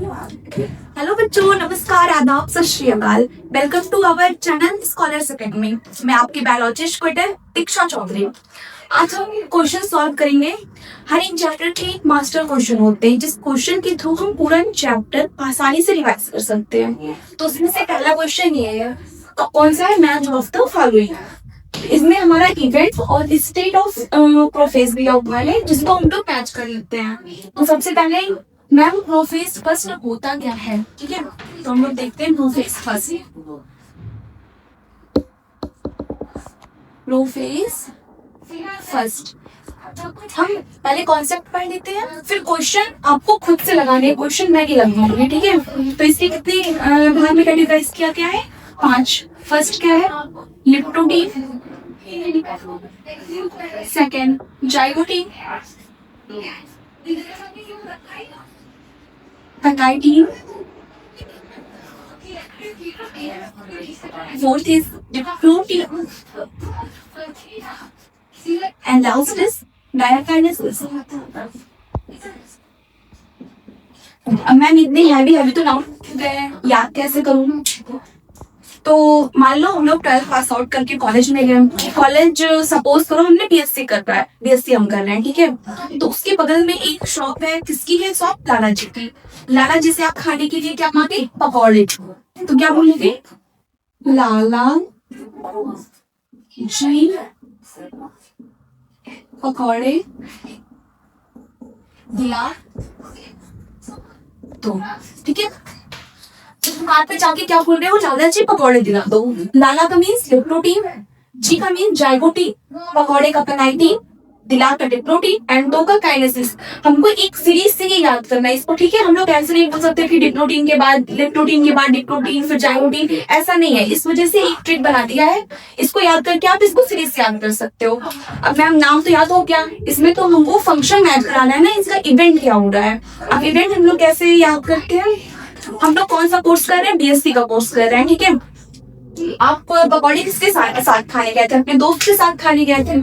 Hello बच्चों, नमस्कार, आदाब, सत श्री अकाल। Welcome to our channel Scholars Academy. मैं आपकी बायोलॉजिस्ट क्वेटर दीक्षा चौधरी। आज हम क्वेश्चन सॉल्व करेंगे। हर एक चैप्टर के एक मास्टर क्वेश्चन होते हैं, जिस क्वेश्चन के थ्रू हम पूरा चैप्टर आसानी से रिवाइज कर सकते हैं। तो उसमें से पहला क्वेश्चन ये है, कौन सा है मैच ऑफ द फॉलोइंग। इसमें हमारा इवेंट और स्टेट ऑफ प्रोफेस दिया हुआ है, जिसको हम लोग मैच कर लेते हैं। तो सबसे पहले मैम प्रोफेस फर्स्ट होता क्या है, ठीक है। तो हम लोग देखते हैं प्रोफेस फर्स्ट। प्रोफेस फर्स्ट हम पहले कॉन्सेप्ट पढ़ लेते हैं, फिर क्वेश्चन आपको खुद से लगाने हैं। क्वेश्चन मैं ही लगाऊंगी, ठीक है। तो इसके कितने भाग में कैटेगराइज किया गया है? 5। फर्स्ट क्या है? Leptotene. Second zygotene. Pachytene. Fourth is diplotene and last is diakinesis. अब मैम इतनी हैवी तो नाउन याद कैसे करूँ? तो मान लो हम लोग 12th पास आउट करके कॉलेज में गए। कॉलेज सपोज करो हमने बीएससी कर रहा है, बीएससी हम कर रहे हैं, ठीक है। तो उसके बगल में एक शॉप है। किसकी है शॉप? लाला जी की। लाला जी से आप खाने के लिए क्या मांगे? पकौड़े। तो क्या बोलेंगे? लाला जी पकौड़े दिला दो, ठीक है। दुकान पे जाके क्या बोल रहे हो? लाला जी पकौड़े दिला दो। लाला का मीन्स लिप्टोटीन, जी का मीन्स जाइगोटीन, पकौड़े का पैकाइटीन, दिला का डिप्लोटीन एंड दो का काइनेसिस। हमको एक सीरीज से ही याद करना है इसको, ठीक है। हम लोग ऐसे नहीं बोल सकते कि डिप्लोटीन के बाद लिप्टोटीन के बाद डिप्लोटीन फिर जाइगोटीन, ऐसा नहीं है। इस वजह से एक ट्रिक बना दिया है, इसको याद करके आप इसको सीरीज से याद कर सकते हो। अब मैम नाम तो याद हो गया, इसमें तो हमको फंक्शन याद कराना है ना, इसका इवेंट क्या हो रहा है। अब इवेंट हम लोग कैसे याद करते हैं? हम लोग कौन सा कोर्स कर रहे हैं? बीएससी का कोर्स कर रहे हैं, ठीक है। आप पकौड़े किसके साथ खाने गए थे? अपने दोस्त के साथ खाने गए थे।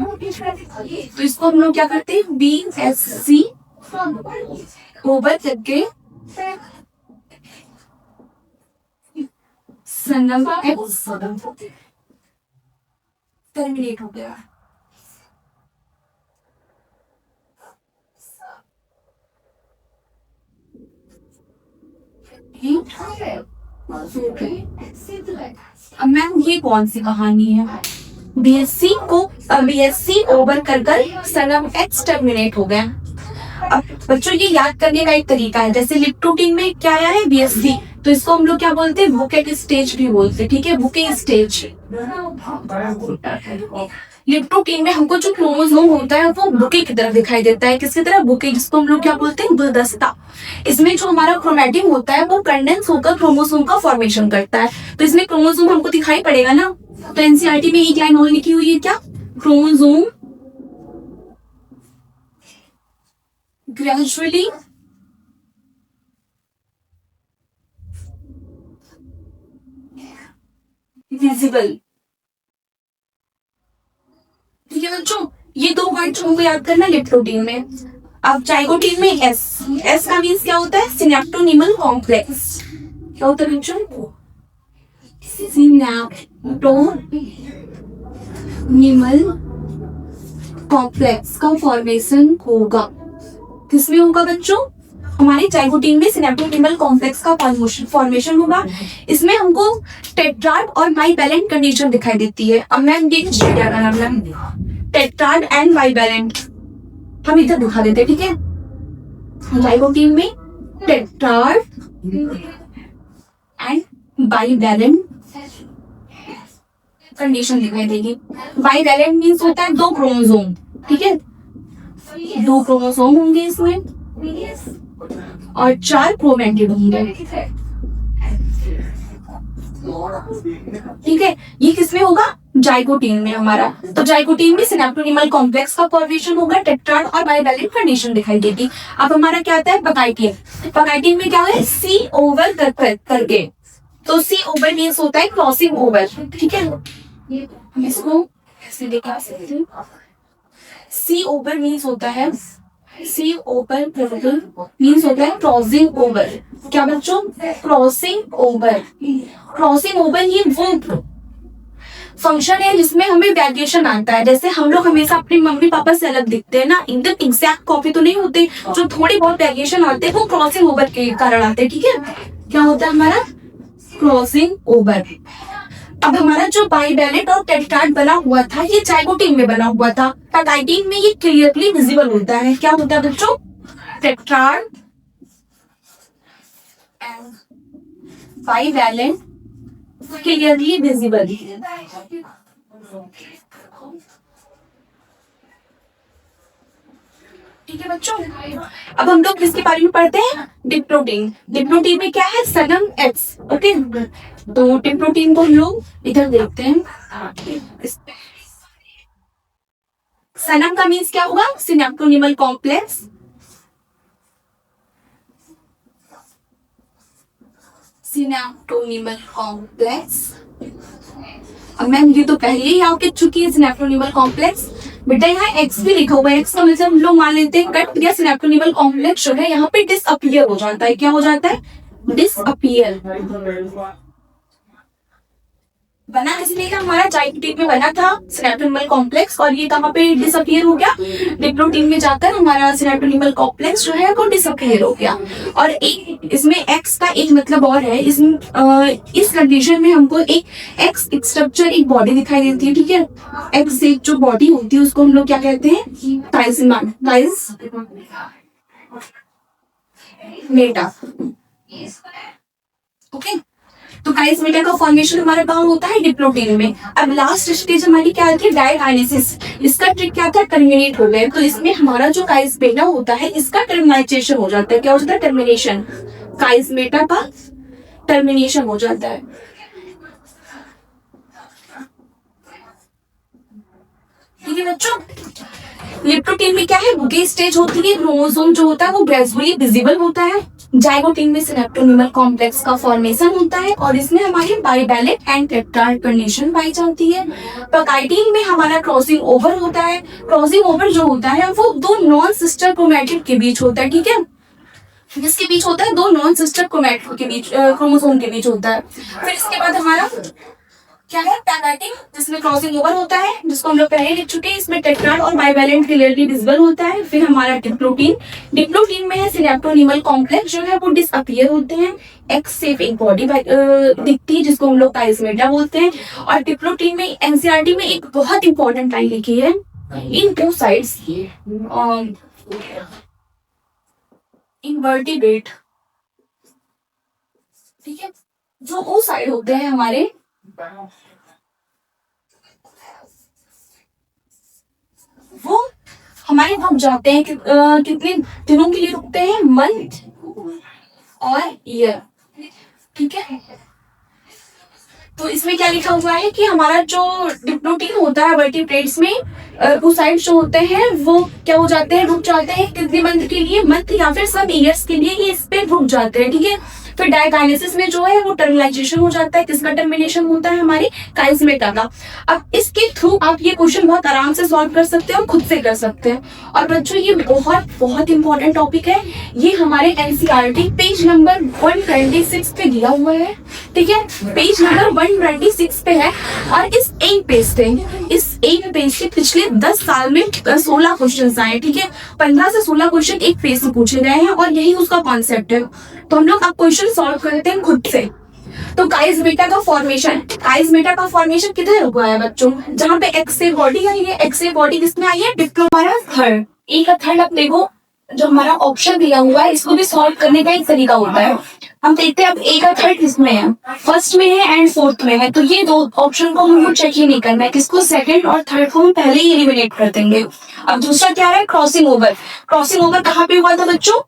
तो इसको हम लोग क्या करते हैं? बीएससी ओवर करके सनम टर्मिनेट हो गया। अब मैम ये कौन सी कहानी है? बीएससी ओवर कर सनम एक्स टर्मिनेट हो गया। अब बच्चों ये याद करने का एक तरीका है, जैसे लिप्टोटीन में क्या आया है? बीएससी, तो इसको हम लोग क्या बोलते हैं? बुकेट स्टेज भी बोलते हैं, ठीक है। Bouquet stage. लिप्टोटीन में हमको जो क्रोमोसोम होता है वो बुके की तरह दिखाई देता है। किसकी तरह? बुके, जिसको हम लोग क्या बोलते हैं? गुलदस्ता। इसमें जो हमारा क्रोमैटिन होता है वो कंडेंस होकर क्रोमोसोम का फॉर्मेशन करता है। तो इसमें क्रोमोसोम हमको दिखाई पड़ेगा ना। तो एनसीईआरटी में एक लाइन और लिखी हुई है, क्या? क्रोमोसोम ग्रेजुअली विजिबल, ठीक है बच्चों। ये दो वर्ड हमको याद करना है लिप्टोटीन में। अब जाइगोटीन में एस का मीन्स क्या होता है? Synaptonemal complex. क्या होता है बच्चों? सिनेप्टोनिमल कॉम्प्लेक्स का फॉर्मेशन होगा। किसमें होगा बच्चों? हमारे जाइगोटीन में सिनेप्टोनिमल कॉम्प्लेक्स का फॉर्मेशन होगा। इसमें हमको टेट्राड और बाइवैलेंट कंडीशन दिखाई देती है। अब मैम क्या करना? टेट्राड एंड बाइवैलेंट हम इधर दिखा देते, ठीक है। जाइगोटीन में टेट्राड एंड बाइवैलेंट कंडीशन दिखाई देगी। बाइवैलेंट मीन्स होता है दो क्रोमोसोम, ठीक है। दो क्रोमोसोम होंगे इसमें और 4 क्रोमैटिड होंगे, ठीक है। ये किसमें होगा? जाइगोटीन में हमारा। तो जाइगोटीन में सिनेप्टोनिमल कॉम्प्लेक्स का फॉर्मेशन होगा, टेट्राड और बाइवैलेंट कंडीशन दिखाई देगी। अब हमारा क्या आता है? पैकाइटीन। पैकाइटीन में क्या है? सी ओवर करके। तो सी ओवर मीन्स होता है क्रॉसिंग ओवर, ठीक है। हम इसको ऐसे दिखा सकते हैं। सी ओवर मीन्स होता है सी ओवर मीन्स होता है क्रॉसिंग ओवर। क्या बच्चों? Crossing over. क्रॉसिंग ओवर ये वो फंक्शन है जिसमें हमें वेरिएशन आता है। जैसे हम लोग हमेशा अपने मम्मी पापा से अलग दिखते हैं ना, एकदम एग्जैक्ट कॉपी तो नहीं होते, जो थोड़ी बहुत वेरिएशन आते हैं वो क्रॉसिंग ओवर के कारण आते हैं। ठीक है, क्या होता है हमारा? Crossing over. अब हमारा जो बाइवैलेंट और टेट्राड बना हुआ था ये जाइगोटिन में बना हुआ था, पैटाइटिन में ये क्लियरली विजिबल होता है। क्या होता है बच्चों? Tetrad and bivalent clearly visible. ठीक है बच्चों, अब हम लोग किसके बारे में पढ़ते हैं? डिप्लोटीन। डिप्लोटीन में क्या है? सनम एक्स। ओके, तो डिप्लोटीन को हम लोग इधर देखते हैं। सनम का मीन्स क्या होगा? Synaptonemal complex. Synaptonemal complex. अब मैम ये तो पहले ही आ चुकी है सिनेप्टोनिमल कॉम्प्लेक्स। बेटा यहाँ एक्स भी लिखा हुआ है, एक्स का मतलब हम लोग मान लेते हैं कट या सिनेप्टोनिमल कॉम्प्लेक्स जो है यहाँ पे डिसअपियर हो जाता है। क्या हो जाता है? डिसअपियर। बना इसलिए हमारा जाइगोटिन में बना था सिनेप्टोनिमल कॉम्प्लेक्स, और ये कहाँ पे डिसअपियर हो गया? डिप्लोटीन में जाकर हमारा सिनेप्टोनिमल कॉम्प्लेक्स जो है वो डिसअपियर हो गया। और एक इसमें एक्स का एक मतलब और है, इस कंडीशन में हमको एक एक्स स्ट्रक्चर, एक बॉडी दिखाई देती है। ठीक है, एक्स एक जो बॉडी होती है उसको हम लोग क्या कहते हैं? मेटा। ओके, तो काइस्मेटा का फॉर्मेशन हमारा कहाँ होता है? डिप्लोटीन में। अब लास्ट स्टेज हमारी क्या थी? डायकाइनेसिस। इसका ट्रिक क्या था? टर्मिनेट हो गए, तो इसमें हमारा जो काइस्मेटा होता है इसका टर्मिनेशन हो जाता है। क्या हो जाता है? टर्मिनेशन। काइस्मेटा का टर्मिनेशन हो जाता है। ठीक है बच्चों, लिप्टोटीन में क्या है? बुके स्टेज होती है, क्रोमोसोम जो होता है वो ग्रेजुअली विजिबल होता है। जाइगोटिन में सिनेप्टोनिमल कॉम्प्लेक्स का फॉर्मेशन होता है और इसमें हमारी बाइवैलेंट एंड टेट्राड कंडीशन पाई जाती है। पैटाइटिन में हमारा क्रॉसिंग ओवर होता है। क्रॉसिंग ओवर जो होता है वो दो नॉन सिस्टर क्रोमैटिड के बीच होता है। ठीक है, किसके बीच होता है? दो नॉन सिस्टर क्रोमैटिड के बीच, क्रोमोसोम के बीच होता है। फिर इसके बाद हमारा क्या है? पैटाइटिन, जिसमें क्रॉसिंग ओवर होता है, जिसको हम लोग पहले लिख चुके हैं। इसमें टेट्राड और बाइवैलेंट क्लियरली विजिबल होता है। फिर हमारा डिप्लोटीन। डिप्लोटीन में है सिनेप्टोनिमल कॉम्प्लेक्स जो है वो डिसअपियर होते हैं। एक्स सेफ एक बॉडी दिखती है जिसको हम लोग काइस्मेटा बोलते हैं। और डिप्लोटीन में एनसीईआरटी में एक बहुत इंपॉर्टेंट लाइन लिखी है, इन टू साइड्स इनवर्टिब्रेट। ठीक है, जो ओ साइड होते हैं हमारे वो हमारे रुक जाते हैं। कितने दिनों के लिए रुकते हैं? मंथ और ईयर। ठीक है, तो इसमें क्या लिखा हुआ है कि हमारा जो डिप्लोटीन होता है वर्टिब्रेट्स में ओसाइड्स जो होते हैं वो क्या हो जाते हैं? रुक जाते हैं। कितने मंथ के लिए? मंथ या फिर सब ईयर्स के लिए ये इस पे रुक जाते हैं। ठीक है, फिर डायकाइनेसिस में जो है वो टर्मिनाइजेशन हो जाता है। किसका टर्मिनेशन होता है? हमारी काइस्मेटा का। अब इसके थ्रू आप ये क्वेश्चन बहुत आराम से सॉल्व कर सकते हैं और खुद से कर सकते हैं। और बच्चों ये बहुत बहुत इंपॉर्टेंट टॉपिक है, ये हमारे एनसीईआरटी पेज नंबर 126 पे दिया हुआ है। ठीक है, पेज नंबर 126 पे है। और इस एक पेज से पिछले 10 साल में 16 क्वेश्चन आए। ठीक है, 15 से 16 क्वेश्चन एक पेज से पूछे गए हैं और यही उसका कॉन्सेप्ट है। तो हम लोग अब क्वेश्चन सॉल्व करते हैं खुद से। तो काइस्मेटा का फॉर्मेशन किधर हुआ है बच्चों? जहाँ पे एक्स से बॉडी आई है। एक्स से बॉडी किसमें आई है? Diploma third. ए का थर्ड अब देखो, जो हमारा ऑप्शन दिया हुआ है इसको भी सॉल्व करने का एक तरीका होता है। हम देखते हैं अब ए का थर्ड किसमें है? फर्स्ट में है एंड फोर्थ में है। तो ये दो ऑप्शन को हमको चेक ही नहीं करना है, किसको? सेकंड और थर्ड को हम पहले ही एलिमिनेट कर देंगे। अब दूसरा क्या है? Crossing over. क्रॉसिंग ओवर कहाँ पे हुआ था बच्चों?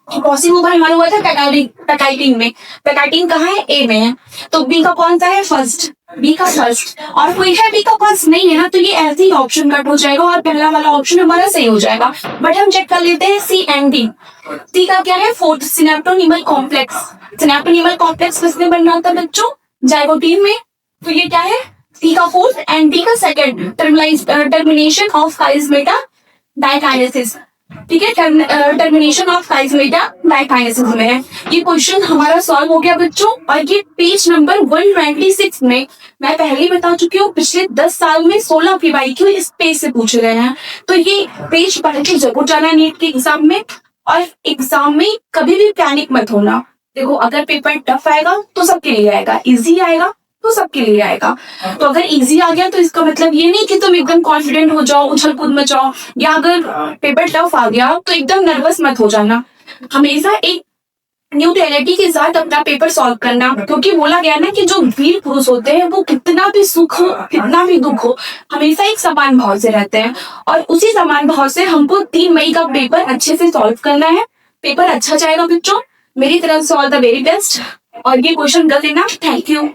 क्रॉसिंग ओवर हमारा हुआ था पैटाइटिन में। पैटाइटिन कहाँ है? ए में है। तो बी का कौन सा है? फर्स्ट। बी का फर्स्ट। और कोई है बी का फर्स्ट नहीं है ना, तो ये ऐसे ही ऑप्शन कट हो जाएगा और पहला वाला ऑप्शन हमारा सही हो जाएगा। बट हम चेक कर लेते हैं सी एंड डी। सी का क्या है? Fourth, synaptonemal complex. Synaptonemal complex किसमें बन रहा था बच्चों? जाइगोटिन में। तो ये क्या है? सी का फोर्थ एंड डी का सेकंड, टर्मिनेशन ऑफ काइस्मेटा डायकाइनेसिस। ठीक है। टर्मिनेशन ऑफ टाइसिस में है। ये क्वेश्चन हमारा सॉल्व हो गया बच्चों, और ये पेज नंबर 126 में मैं पहले ही बता चुकी हूँ, पिछले 10 साल में 16 PYQ इस पेज से पूछ रहे हैं। तो ये पेज पढ़ के जरूर जाना नीट के एग्जाम में, और एग्जाम में कभी भी पैनिक मत होना। देखो, अगर पेपर टफ आएगा तो सबके लिए आएगा, इजी आएगा तो सबके लिए आएगा। तो अगर इजी आ गया तो इसका मतलब ये नहीं कि तुम एकदम कॉन्फिडेंट हो जाओ, उछल कूद मत जाओ, या अगर पेपर टफ आ गया तो एकदम नर्वस मत हो जाना। हमेशा एक न्यूट्रलिटी के साथ अपना पेपर सॉल्व करना, क्योंकि बोला गया ना कि जो वीर पुरुष होते हैं वो कितना भी सुख हो, कितना भी दुख हो, हमेशा एक समान भाव से रहते हैं। और उसी समान भाव से हमको 3 मई का पेपर अच्छे से सॉल्व करना है। पेपर अच्छा जाएगा बच्चों, मेरी तरफ से ऑल द वेरी बेस्ट। और ये क्वेश्चन कर लेना। Thank you.